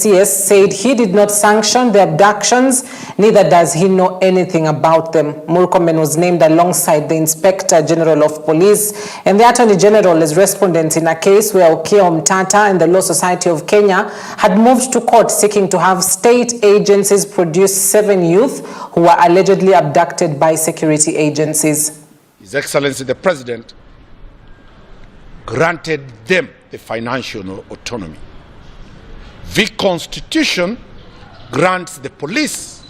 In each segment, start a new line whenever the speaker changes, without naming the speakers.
CS said he did not sanction the abductions, neither does he know anything about them. Murkomen was named alongside the Inspector General of Police and the Attorney General as respondents in a case where Okiya Omtata and the Law Society of Kenya had moved to court seeking to have state agencies produce 7 youth who were allegedly abducted by security agencies.
His Excellency the President granted them the financial autonomy. The Constitution grants the police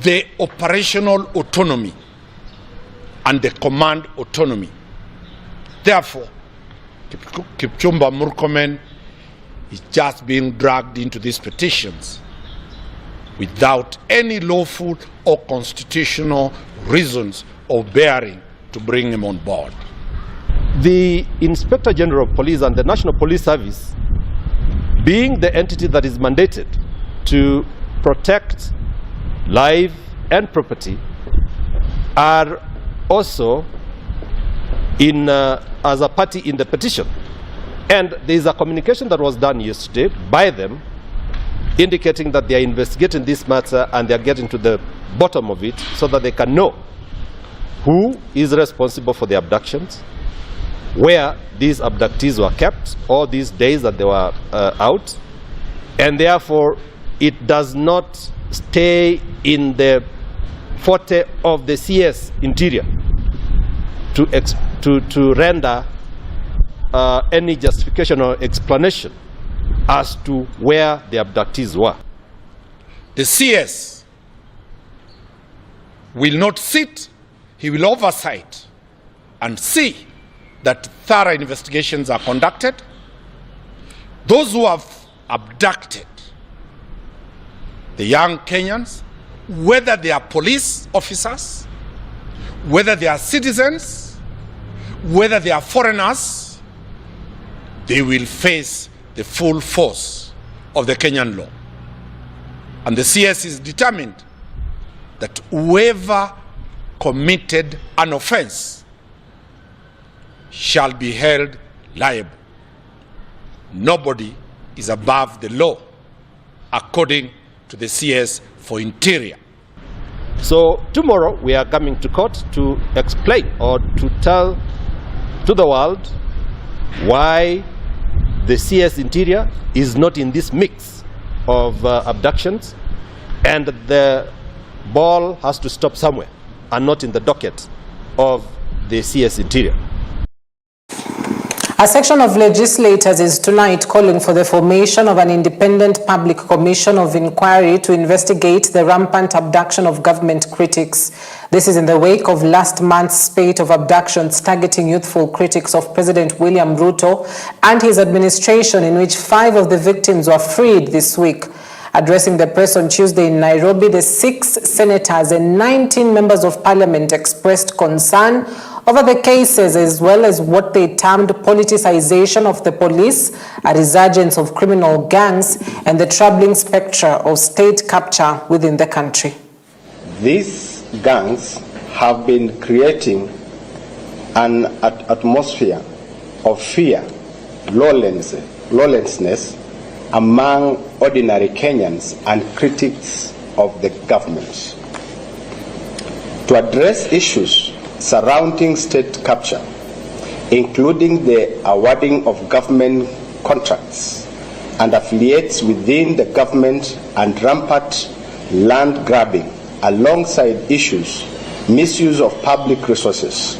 the operational autonomy and the command autonomy. Therefore, Kipchumba Murkomen is just being dragged into these petitions without any lawful or constitutional reasons or bearing to bring him on board.
The Inspector General of Police and the National Police Service, being the entity that is mandated to protect life and property, are also as a party in the petition. And there is a communication that was done yesterday by them indicating that they are investigating this matter and they are getting to the bottom of it so that they can know who is responsible for the abductions, where these abductees were kept all these days that they were out, and therefore it does not stay in the forte of the CS Interior to render any justification or explanation as to where the abductees were.
The CS will not sit, he will oversight and see that thorough investigations are conducted. Those who have abducted the young Kenyans, whether they are police officers, whether they are citizens, whether they are foreigners, they will face the full force of the Kenyan law. And the CS is determined that whoever committed an offense shall be held liable. Nobody is above the law, according to the CS for Interior.
So tomorrow we are coming to court to explain or to tell to the world why the CS Interior is not in this mix of abductions, and the ball has to stop somewhere and not in the docket of the CS Interior.
A section of legislators is tonight calling for the formation of an independent public commission of inquiry to investigate the rampant abduction of government critics. This is in the wake of last month's spate of abductions targeting youthful critics of President William Ruto and his administration, in which 5 of the victims were freed this week. Addressing the press on Tuesday in Nairobi, the 6 senators and 19 members of parliament expressed concern over the cases, as well as what they termed politicization of the police, a resurgence of criminal gangs, and the troubling spectre of state capture within the country.
These gangs have been creating an atmosphere of fear, lawlessness among ordinary Kenyans and critics of the government. To address issues surrounding state capture, including the awarding of government contracts and affiliates within the government and rampant land grabbing, alongside issues misuse of public resources.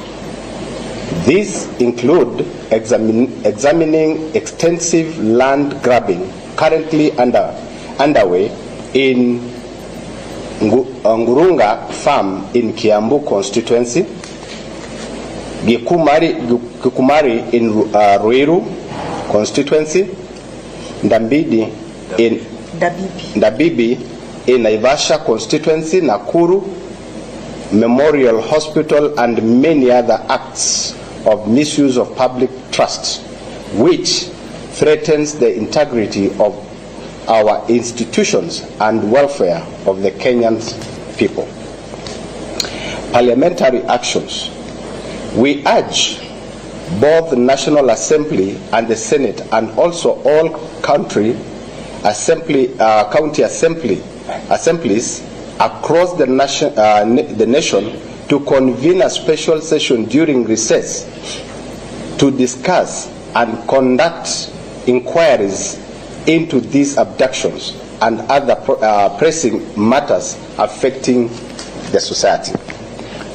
These include examining extensive land grabbing currently underway in Ngurunga Farm in Kiambu constituency, Gikumari in Ruiru constituency, Dabibi in Naivasha constituency, Nakuru Memorial Hospital, and many other acts of misuse of public trust, which threatens the integrity of our institutions and welfare of the Kenyan people. Parliamentary actions. We urge both the National Assembly and the Senate, and also all country county assemblies across the nation to convene a special session during recess to discuss and conduct inquiries into these abductions and other pressing matters affecting the society.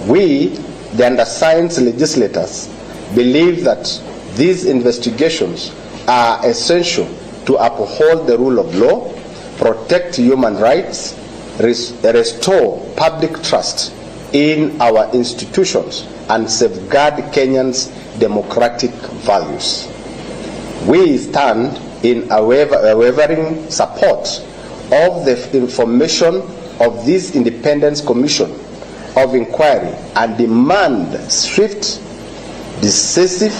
We, the undersigned legislators, believe that these investigations are essential to uphold the rule of law, protect human rights, restore public trust in our institutions, and safeguard Kenyans' democratic values. We stand in unwavering support of the information of this Independence Commission of Inquiry and demand swift, decisive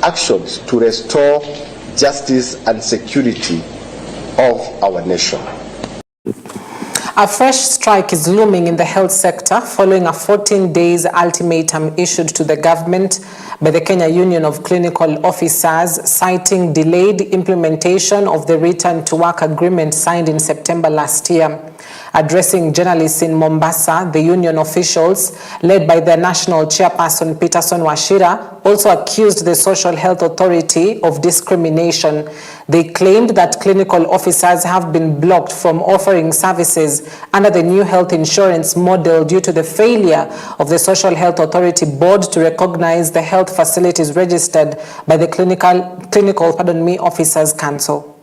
actions to restore justice and security of our nation.
A fresh strike is looming in the health sector following a 14 days ultimatum issued to the government by the Kenya Union of Clinical Officers, citing delayed implementation of the return to work agreement signed in September last year. Addressing journalists in Mombasa, the union officials, led by their national chairperson Peterson Wachira, also accused the Social Health Authority of discrimination. They claimed that clinical officers have been blocked from offering services under the new health insurance model due to the failure of the Social Health Authority Board to recognize the health facilities registered by the Clinical Officers Council.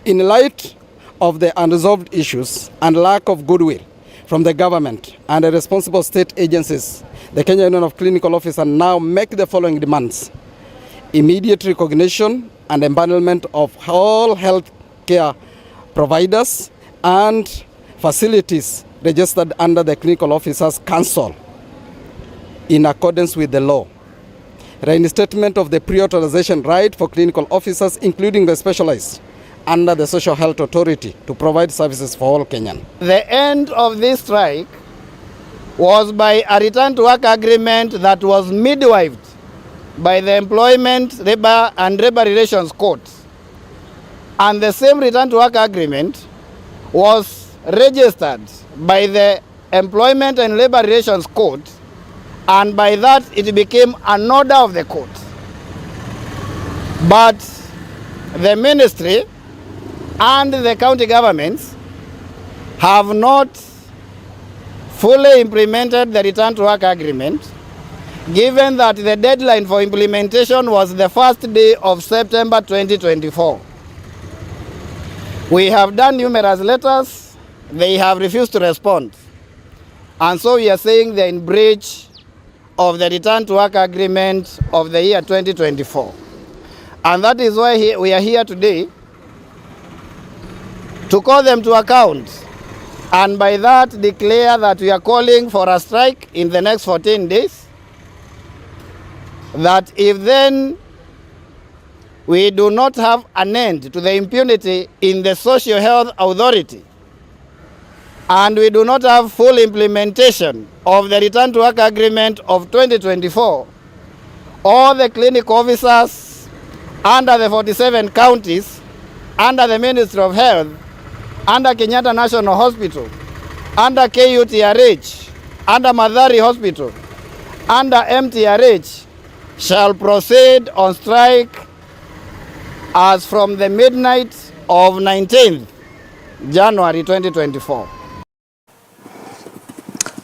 In light of the unresolved issues and lack of goodwill from the government and the responsible state agencies, the Kenya Union of Clinical Officers now make the following demands: immediate recognition and empanelment of all health care providers and facilities registered under the Clinical Officers Council in accordance with the law. Reinstatement of the pre-authorization right for clinical officers, including the specialized, under the Social Health Authority to provide services for all Kenyans.
The end of this strike was by a return to work agreement that was midwifed by the Employment, Labor and Labor Relations Court. And the same return to work agreement was registered by the Employment and Labor Relations Court, and by that it became an order of the court. But the ministry and the county governments have not fully implemented the return to work agreement, given that the deadline for implementation was the first day of September 2024. We have done numerous letters, they have refused to respond. And so we are saying they're in breach of the return to work agreement of the year 2024. And that is why we are here today to call them to account, and by that declare that we are calling for a strike in the next 14 days. That if then we do not have an end to the impunity in the Social Health Authority, and we do not have full implementation of the return to work agreement of 2024, all the clinic officers under the 47 counties, under the Ministry of Health, under Kenyatta National Hospital, under KUTRH, under Madhari Hospital, under MTRH, shall proceed on strike as from the midnight of 19th January 2024.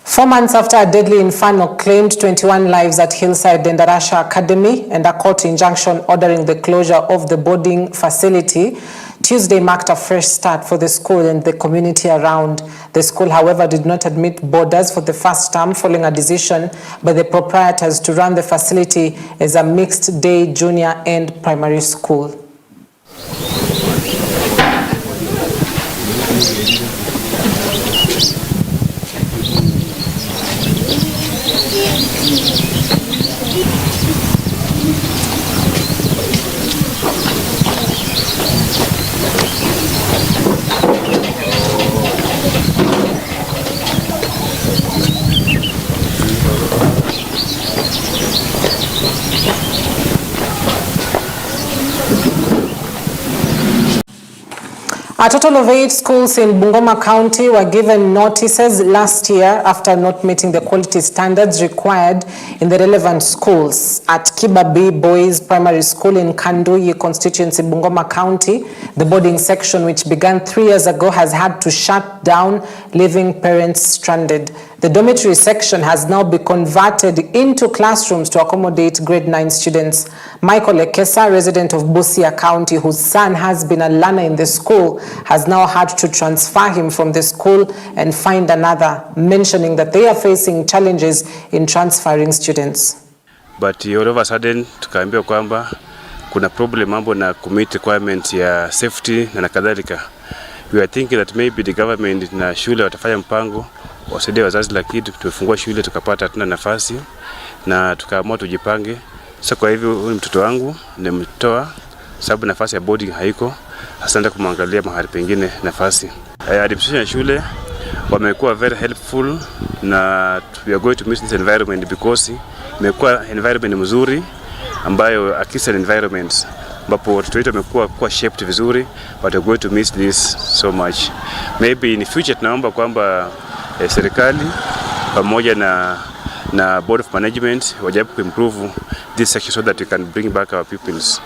4 months after a deadly inferno claimed 21 lives at Hillside Dendarasha Academy and a court injunction ordering the closure of the boarding facility, Tuesday marked a fresh start for the school and the community around. The school, however, did not admit boarders for the first term following a decision by the proprietors to run the facility as a mixed-day junior and primary school. A total of 8 schools in Bungoma County were given notices last year after not meeting the quality standards required in the relevant schools. At Kibabi Boys Primary School in Kanduyi constituency, Bungoma County, the boarding section, which began 3 years ago, has had to shut down, leaving parents stranded. The dormitory section has now been converted into classrooms to accommodate grade 9 students. Michael Ekesa, resident of Busia County, whose son has been a learner in the school, has now had to transfer him from the school and find another, mentioning that they are facing challenges in transferring students.
But all of a sudden, tukaambiwa kwamba kuna problem mambo na commit requirement ya safety na kadhalika. We are thinking that maybe the government na shule watafanya mpango wasaidie wazazi, lakini tumefungua shule tukapata hatuna nafasi na tukaamua tujipange. Sasa kwa hivyo huyu mtoto wangu nimemtoa sababu nafasi ya boarding haiko, asante kumwangalia mahali pengine nafasi. Administration ya shule wamekuwa very helpful na we are going to miss this environment because imekuwa environment mzuri ambayo a Christian environment ambapo watoto wetu wamekuwa kwa shaped vizuri, but we are going to miss this so much. Maybe in future tunaomba kwamba serikali pamoja na board of management wajaribu kuimprove this section so that we can bring back our pupils.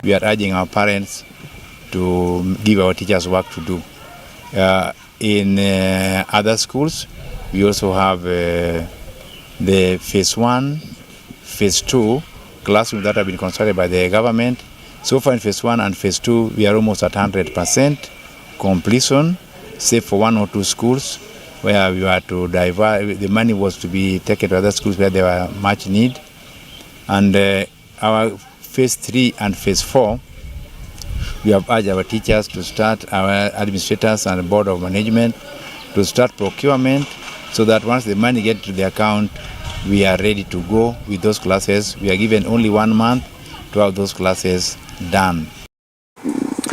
We are urging our parents to give our teachers work to do. In other schools, we also have the phase 1, phase 2 classrooms that have been constructed by the government. So far in phase 1 and phase 2, we are almost at 100% completion, save for 1 or 2 schools where we were to divert. The money was to be taken to other schools where there were much need. And our phase 3 and phase 4, we have urged our teachers to start, our administrators and the board of management to start procurement so that once the money gets to the account, we are ready to go with those classes. We are given only 1 month to have those classes done.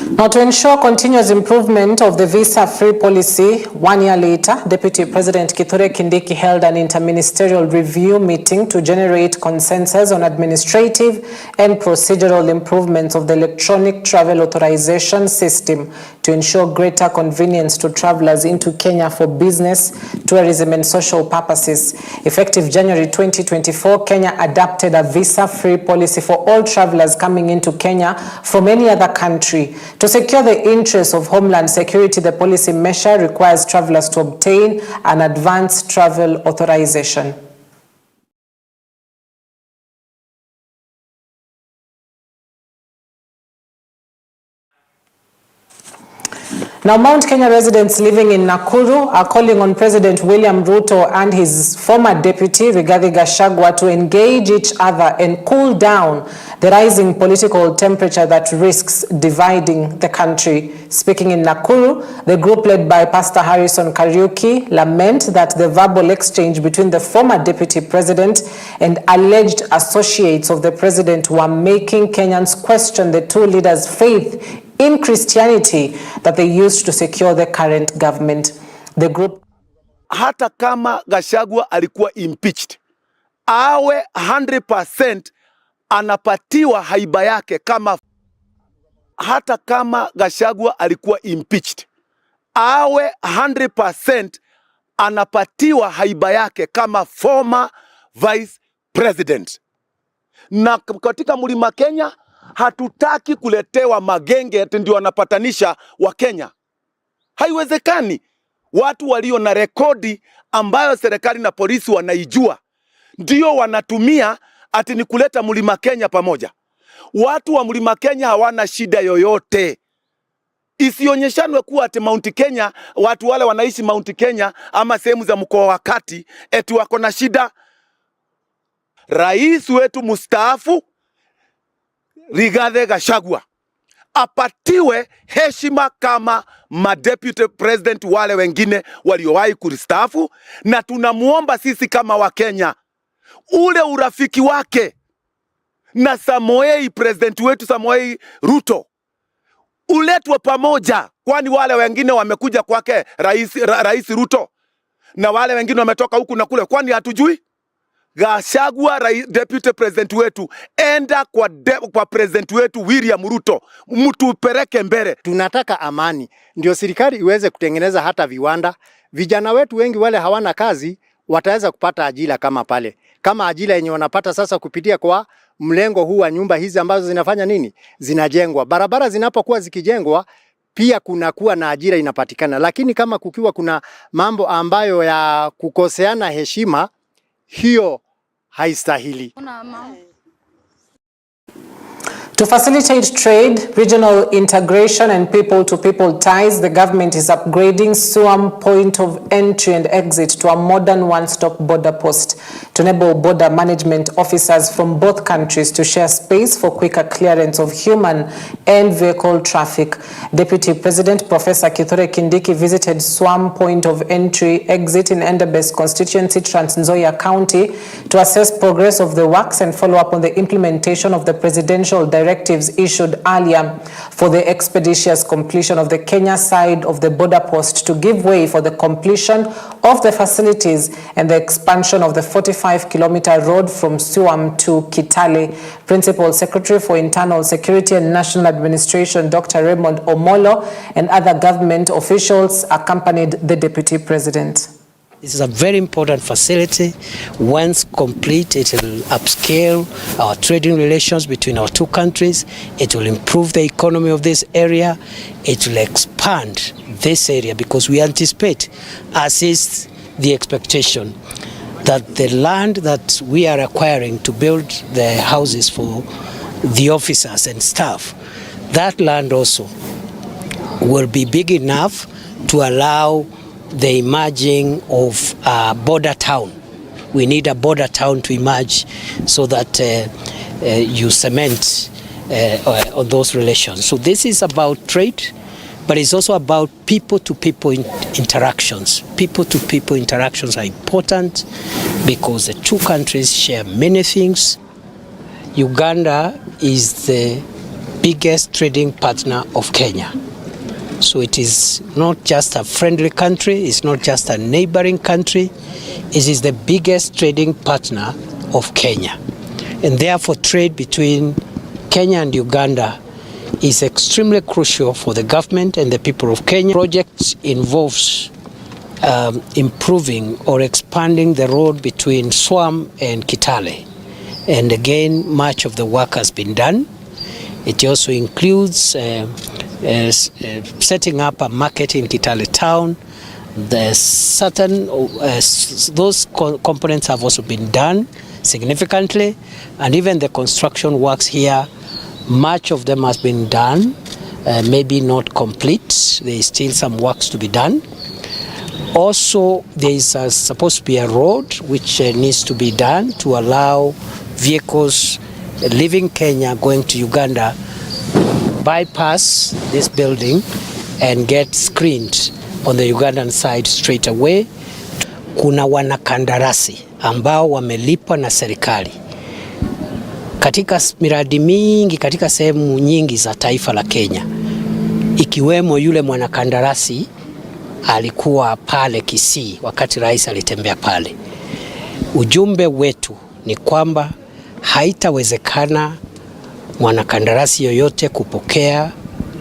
Now, to ensure continuous improvement of the visa-free policy, 1 year later, Deputy President Kithure Kindiki held an interministerial review meeting to generate consensus on administrative and procedural improvements of the electronic travel authorization system to ensure greater convenience to travelers into Kenya for business, tourism and social purposes. Effective January 2024, Kenya adopted a visa-free policy for all travelers coming into Kenya from any other country. To secure the interests of Homeland Security, the policy measure requires travelers to obtain an advanced travel authorization. Now, Mount Kenya residents living in Nakuru are calling on President William Ruto and his former deputy, Rigathi Gachagua, to engage each other and cool down the rising political temperature that risks dividing the country. Speaking in Nakuru, the group led by Pastor Harrison Kariuki lament that the verbal exchange between the former deputy president and alleged associates of the president were making Kenyans question the two leaders' faith in Christianity that they used to secure the current government. The group,
hata kama Gachagua alikuwa impeached, awe 100% anapatiwa haiba yake kama, hata kama Gachagua alikuwa impeached, awe 100% anapatiwa haiba yake kama former vice president. Na katika Mlima Kenya, hatutaki kuletewa magenge ati ndio wanapatanisha wa Kenya. Haiwezekani. Watu walio na rekodi ambayo serikali na polisi wanaijua ndio wanatumia ati ni kuleta Mlima Kenya pamoja. Watu wa Mlima Kenya hawana shida yoyote. Isionyeshanwe kuwa ati Mount Kenya, watu wale wanaishi Mount Kenya ama sehemu za mkoa wa kati eti wako na shida. Rais wetu mustaafu Rigathi Gachagua apatiwe heshima kama madeputy president wale wengine waliowahi kuristaafu, na tunamuomba sisi kama Wakenya ule urafiki wake na Samoei, president wetu Samoei Ruto, uletwe pamoja, kwani wale wengine wamekuja kwake rais Ruto na wale wengine wametoka huku na kule, kwani hatujui? Gachagua deputy president wetu, enda kwa president wetu William Ruto, mtupeleke mbele.
Tunataka amani, ndio serikali iweze kutengeneza hata viwanda. Vijana wetu wengi wale hawana kazi, wataweza kupata ajira kama pale. Kama ajira yenye wanapata sasa kupitia kwa mlengo huu wa nyumba hizi ambazo zinafanya nini? Zinajengwa. Barabara zinapokuwa zikijengwa, pia kunakuwa na ajira inapatikana. Lakini kama kukiwa kuna mambo ambayo ya kukoseana heshima, hiyo haistahili.
To facilitate trade, regional integration and people-to-people ties, the government is upgrading SUAM point of entry and exit to a modern one-stop border post to enable border management officers from both countries to share space for quicker clearance of human and vehicle traffic. Deputy President Professor Kithure Kindiki visited SUAM point of entry exit in Endebess constituency, Trans Nzoia County, to assess progress of the works and follow up on the implementation of the presidential directives issued earlier for the expeditious completion of the Kenya side of the border post to give way for the completion of the facilities and the expansion of the 45-kilometer road from SUAM to Kitale. Principal Secretary for Internal Security and National Administration, Dr. Raymond Omolo, and other government officials accompanied the Deputy President.
This is a very important facility. Once complete, it will upscale our trading relations between our two countries. It will improve the economy of this area. It will expand this area because we anticipate, as is the expectation, that the land that we are acquiring to build the houses for the officers and staff, that land also will be big enough to allow the emerging of a border town. We need a border town to emerge so that you cement on those relations. So this is about trade, but it's also about people-to-people interactions. People-to-people interactions are important because the two countries share many things. Uganda is the biggest trading partner of Kenya. So it is not just a friendly country, it's not just a neighboring country, it is the biggest trading partner of Kenya. And therefore trade between Kenya and Uganda is extremely crucial for the government and the people of Kenya. Project involves improving or expanding the road between SUAM and Kitale. And again, much of the work has been done. It also includes setting up a market in Kitale town. Those components have also been done significantly, and even the construction works here, much of them has been done, maybe not complete. There is still some works to be done. Also, there is supposed to be a road which needs to be done to allow vehicles leaving Kenya going to Uganda bypass this building and get screened on the Ugandan side straight away. Kuna wanakandarasi ambao wamelipwa na serikali katika miradi mingi katika sehemu nyingi za taifa la Kenya, ikiwemo yule mwanakandarasi alikuwa pale Kisii wakati rais alitembea pale. Ujumbe wetu ni kwamba haitawezekana mwanakandarasi yoyote kupokea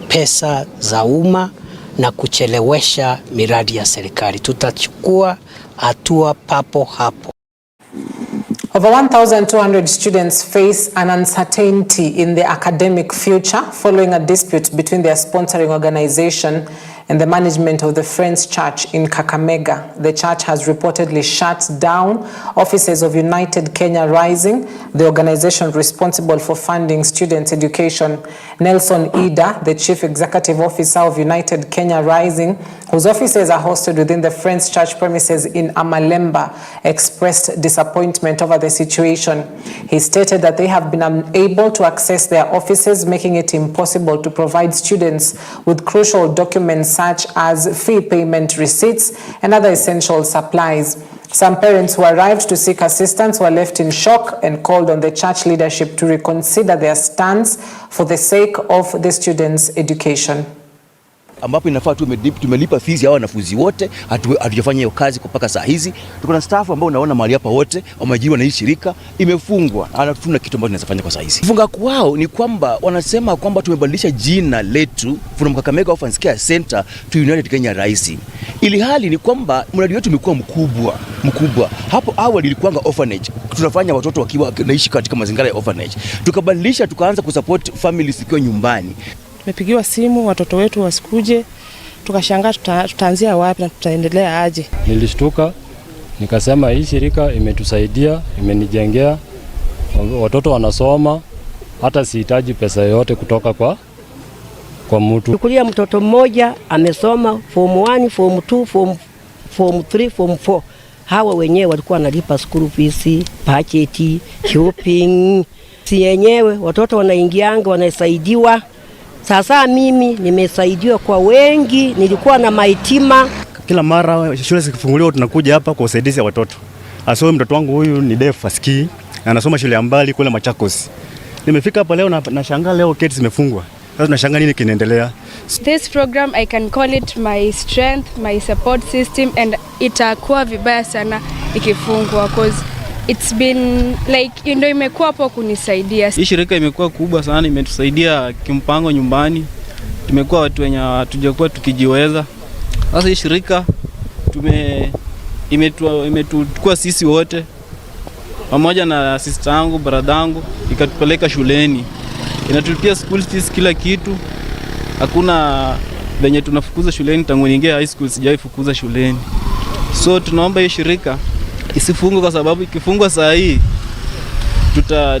pesa za umma na kuchelewesha miradi ya serikali. Tutachukua hatua papo hapo.
Over 1,200 students face an uncertainty in their academic future following a dispute between their sponsoring organization and the management of the Friends Church in Kakamega. The church has reportedly shut down offices of United Kenya Rising, the organization responsible for funding students' education. Nelson Ida, the chief executive officer of United Kenya Rising, whose offices are hosted within the Friends Church premises in Amalemba, expressed disappointment over the situation. He stated that they have been unable to access their offices, making it impossible to provide students with crucial documents such as fee payment receipts and other essential supplies. Some parents who arrived to seek assistance were left in shock and called on the church leadership to reconsider their stance for the sake of the students' education.
ambapo inafaa tumelipa fees ya wanafunzi wote, hatujafanya hiyo kazi mpaka saa hizi. Tuko na staff ambao unaona mahali hapa wote wameajiriwa na hii shirika, imefungwa. Hatuna kitu ambacho tunaweza fanya kwa saa hizi. Kufunga kwao ni kwamba wanasema kwamba tumebadilisha jina letu from Kakamega Orphan Care Center to United Kenya Rice. Ili hali ni kwamba mradi wetu umekuwa mkubwa. Hapo awali ilikuwa orphanage. Tunafanya watoto wakiwa naishi katika mazingira ya orphanage. Tukabadilisha tukaanza kusupport families zikiwa nyumbani.
Tumepigiwa simu watoto wetu wasikuje, tukashangaa tutaanzia wapi na tutaendelea aje.
Nilishtuka, nikasema hii shirika imetusaidia, imenijengea, watoto wanasoma, hata sihitaji pesa yoyote kutoka kwa mtu.
Tukulia mtoto mmoja amesoma form 1, form 2, form 3, form 4. Hawa wenyewe walikuwa wanalipa school fees, budget, shopping. Si yenyewe watoto wanaingianga wanasaidiwa. Sasa mimi nimesaidiwa kwa wengi, nilikuwa na maitima.
Kila mara shule zikifunguliwa tunakuja hapa kwa usaidizi wa watoto. Asome mtoto wangu huyu ni deaf asikii, anasoma shule ya mbali kule Machakos. Nimefika hapa leo na shangaa leo gate zimefungwa. Sasa tunashangaa nini kinaendelea.
This program I can call it my strength, my support system, and itakuwa vibaya sana ikifungwa because it's been like ndio imekuwa hapo kunisaidia.
Hii shirika imekuwa kubwa sana, imetusaidia kimpango nyumbani. Tumekuwa watu wenye hatujakuwa tukijiweza. Sasa hii shirika imetukua sisi wote pamoja na sister yangu, brother yangu, ikatupeleka shuleni. Inatulipia school fees kila kitu. Hakuna venye tunafukuza shuleni tangu niingia high school sijawahi fukuza shuleni. So tunaomba hii shirika isifungwe kwa sababu ikifungwa saa hii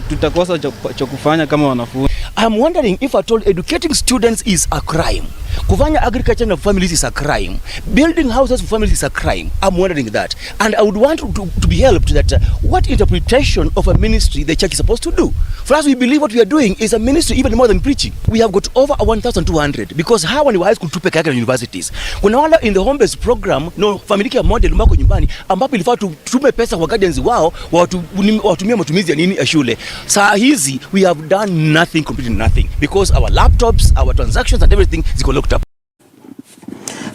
tutakosa cha kufanya kama wanafunzi.
I'm wondering if at all educating students is a crime. Kufanya agriculture of families is a crime. Building houses for families is a crime. I'm wondering that. And I would want to be helped that what interpretation of a ministry the church is supposed to do. For us, we believe what we are doing is a ministry even more than preaching. We have got over 1,200 because hawa ni high school tu peke yake na universities. Kuna wala in the home based program no familia model mbako nyumbani ambapo ilifaa tutume pesa kwa guardians wao watumie matumizi ya nini ya shule. Saa hizi we have done nothing, completely nothing, because our laptops, our transactions and everything is locked up.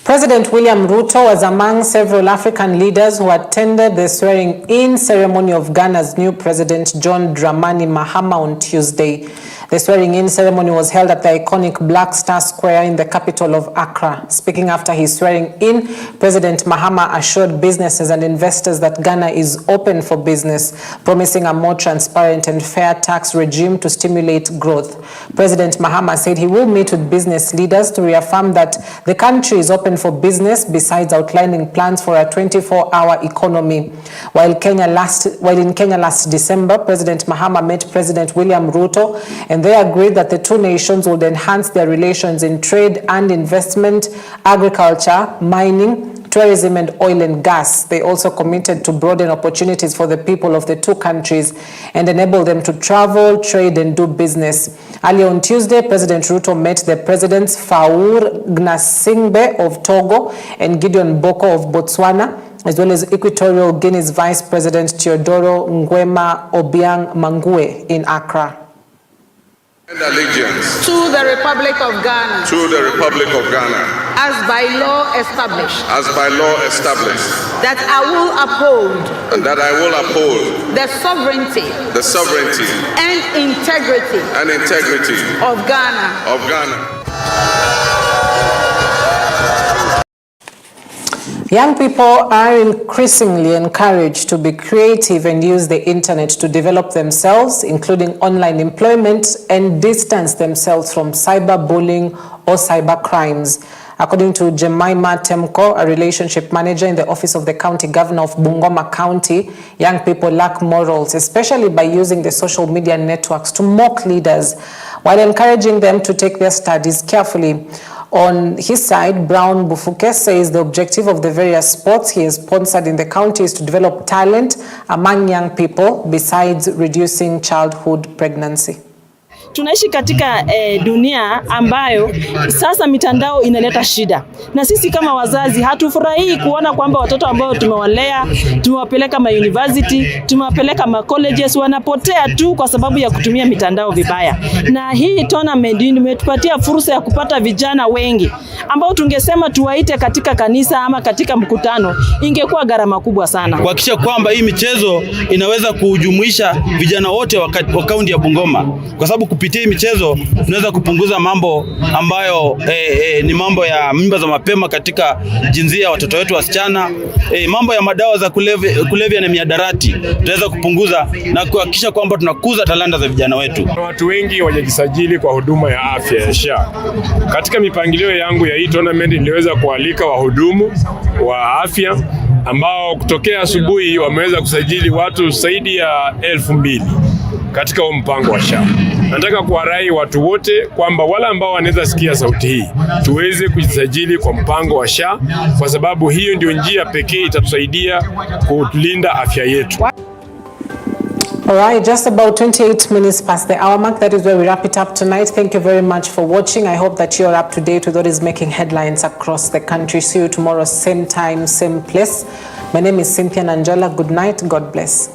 President William Ruto was among several African leaders who attended the swearing-in ceremony of Ghana's new president, John Dramani Mahama, on Tuesday. The swearing-in ceremony was held at the iconic Black Star Square in the capital of Accra. Speaking after his swearing-in, President Mahama assured businesses and investors that Ghana is open for business, promising a more transparent and fair tax regime to stimulate growth. President Mahama said he will meet with business leaders to reaffirm that the country is open for business, besides outlining plans for a 24-hour economy. While in Kenya last December, President Mahama met President William Ruto, and they agreed that the two nations would enhance their relations in trade and investment, agriculture, mining, tourism and oil and gas. They also committed to broaden opportunities for the people of the two countries and enable them to travel, trade and do business. Earlier on Tuesday, President Ruto met the presidents Faure Gnasingbe of Togo and Gideon Boko of Botswana, as well as Equatorial Guinea's Vice President Teodoro Nguema Obiang Mangue in Accra.
Allegiance
to the Republic of Ghana.
To the Republic of Ghana.
As by law established.
As by law established.
That I will uphold.
And that I will uphold.
The sovereignty.
The sovereignty.
And integrity.
And integrity.
Of Ghana.
Of Ghana.
Young people are increasingly encouraged to be creative and use the internet to develop themselves, including online employment, and distance themselves from cyberbullying or cyber crimes. According to Jemima Temko, a relationship manager in the office of the county governor of Bungoma County, young people lack morals, especially by using the social media networks to mock leaders, while encouraging them to take their studies carefully. On his side, Brown Bufuke says the objective of the various sports he has sponsored in the county is to develop talent among young people, besides reducing childhood pregnancy.
tunaishi katika dunia ambayo sasa mitandao inaleta shida, na sisi kama wazazi hatufurahii kuona kwamba watoto ambao tumewalea, tumewapeleka ma university, tumewapeleka ma colleges wanapotea tu kwa sababu ya kutumia mitandao vibaya. Na hii tournament imetupatia fursa ya kupata vijana wengi ambao tungesema tuwaite katika kanisa ama katika mkutano, ingekuwa gharama kubwa sana.
Kuhakikisha kwamba hii michezo inaweza kujumuisha vijana wote wa kaunti ya Bungoma, kwa sababu kupitia hii michezo tunaweza kupunguza mambo ambayo ni mambo ya mimba za mapema katika jinsia ya watoto wetu wasichana, mambo ya madawa za kulevya na miadarati tunaweza kupunguza na kuhakikisha kwamba tunakuza talanta za vijana wetu.
Watu wengi wajisajili kwa huduma ya afya ya SHA. Katika mipangilio yangu ya hii tournament niliweza kualika wahudumu wa afya ambao kutokea asubuhi wameweza kusajili watu zaidi ya 2,000 katika mpango wa SHA. Nataka kuwarai watu wote kwamba wale ambao wanaweza sikia sauti hii tuweze kujisajili kwa mpango wa SHA, kwa sababu hiyo ndio njia pekee itatusaidia kulinda afya yetu.
All right, just about 28 minutes past the hour mark. That is where we wrap it up tonight. Thank you very much for watching. I hope that you're up to date with what is making headlines across the country. See you tomorrow, same time, same place. My name is Cynthia Nanjala. Good night. God bless.